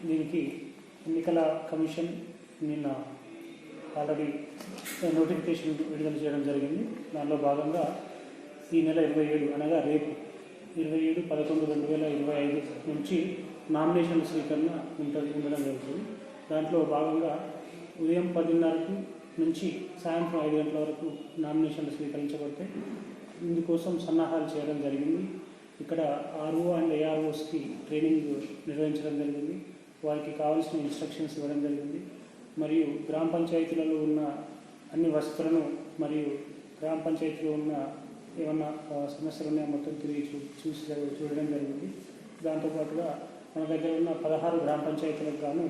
దీనికి ఎన్నికల కమిషన్ నిన్న ఆల్రెడీ నోటిఫికేషన్ విడుదల చేయడం జరిగింది. దానిలో భాగంగా ఈ నెల 27 అనగా రేపు 27/11/2025 నుంచి నామినేషన్ల స్వీకరణ ఉండడం జరుగుతుంది. దాంట్లో భాగంగా ఉదయం 10:30 నుంచి సాయంత్రం 5 గంటల వరకు నామినేషన్లు స్వీకరించబడితే ఇందుకోసం సన్నాహాలు చేయడం జరిగింది. ఇక్కడ ఆర్ఓ అండ్ ఏఆర్ఓస్కి ట్రైనింగ్ నిర్వహించడం జరిగింది. వారికి కావాల్సిన ఇన్స్ట్రక్షన్స్ ఇవ్వడం జరిగింది. మరియు గ్రామ పంచాయతీలలో ఉన్న అన్ని వసతులను మరియు గ్రామ పంచాయతీలో ఉన్న ఏమన్నా సమస్యలు ఉన్నాయో మొత్తం తిరిగి చూడడం జరిగింది. దాంతోపాటుగా మన దగ్గర ఉన్న 16 గ్రామ పంచాయతీలకు గాను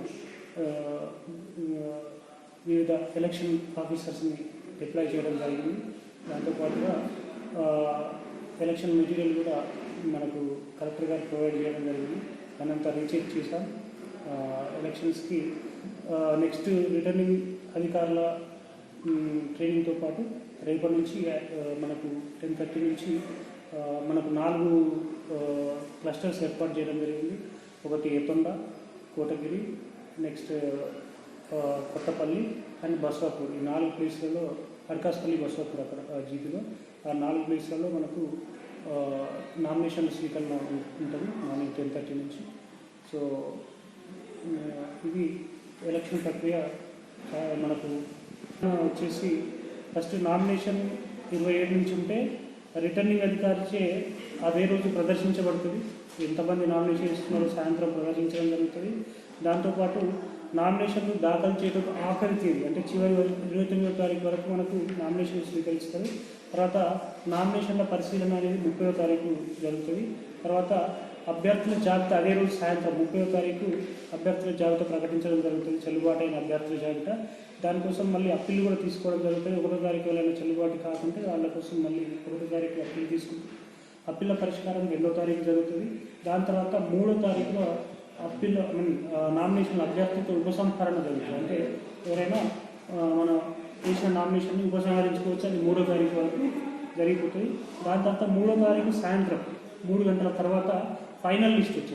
వివిధ ఎలక్షన్ ఆఫీసర్స్ని డిప్లాయ్ చేయడం జరిగింది. దాంతోపాటుగా ఎలక్షన్ మెటీరియల్ కూడా మనకు కలెక్టర్ గారు ప్రొవైడ్ చేయడం జరిగింది. దానంతా రీచెక్ చేశాం. ఎలక్షన్స్కి నెక్స్ట్ రిటర్నింగ్ అధికారుల ట్రైనింగ్తో పాటు రేపటి నుంచి మనకు 10:30 నుంచి మనకు 4 క్లస్టర్స్ ఏర్పాటు చేయడం జరిగింది. ఒకటి ఏతొండ, కోటగిరి, నెక్స్ట్ కొత్తపల్లి అండ్ బస్వాపూర్. ఈ 4 ప్లేస్లలో అర్కాస్పల్లి, బస్వాపూర్ అక్కడ జీపీలో ఆ 4 ప్లేస్లలో మనకు నామినేషన్ స్వీకరణ ఉంటుంది మార్నింగ్ 10:30 నుంచి. సో ఇది ఎలక్షన్ ప్రక్రియ. మనకు వచ్చేసి ఫస్ట్ నామినేషన్ 27 నుంచి ఉంటే రిటర్నింగ్ అధికారిచే అదే రోజు ప్రదర్శించబడుతుంది. ఎంతమంది నామినేషన్ ఇస్తున్నారో సాయంత్రం ప్రదర్శించడం జరుగుతుంది. దాంతోపాటు నామినేషన్లు దాఖలు చేయడం ఆఖరి తేదీ అంటే చివరి 29వ తారీఖు వరకు మనకు నామినేషన్ స్వీకరిస్తారు. తర్వాత నామినేషన్ల పరిశీలన అనేది 30వ తారీఖు జరుగుతుంది. తర్వాత అభ్యర్థుల జాబితా అదే రోజు సాయంత్రం 30వ తారీఖు అభ్యర్థుల జాబితా ప్రకటించడం జరుగుతుంది, చెల్లుబాటైన అభ్యర్థుల జాబితా. దానికోసం మళ్ళీ అప్పీల్ కూడా తీసుకోవడం జరుగుతుంది. 1వ తారీఖు వెళ్ళిన చెల్లుబాటు కాకుంటే వాళ్ళ కోసం మళ్ళీ 1వ తారీఖు అప్పీల్ తీసుకుంటాం. అప్పీల పరిష్కారం 2వ తారీఖు జరుగుతుంది. దాని తర్వాత 3వ తారీఖులో అప్పీల్ నామినేషన్ అభ్యర్థితో ఉపసంహరణ జరుగుతుంది. అంటే ఎవరైనా మనం చేసిన నామినేషన్ని ఉపసంహరించుకోవచ్చు. అది 3వ తారీఖు వరకు జరిగిపోతుంది. దాని తర్వాత 3వ తారీఖు సాయంత్రం 3 గంటల తర్వాత ఫైనల్ లిస్ట్ వచ్చేది.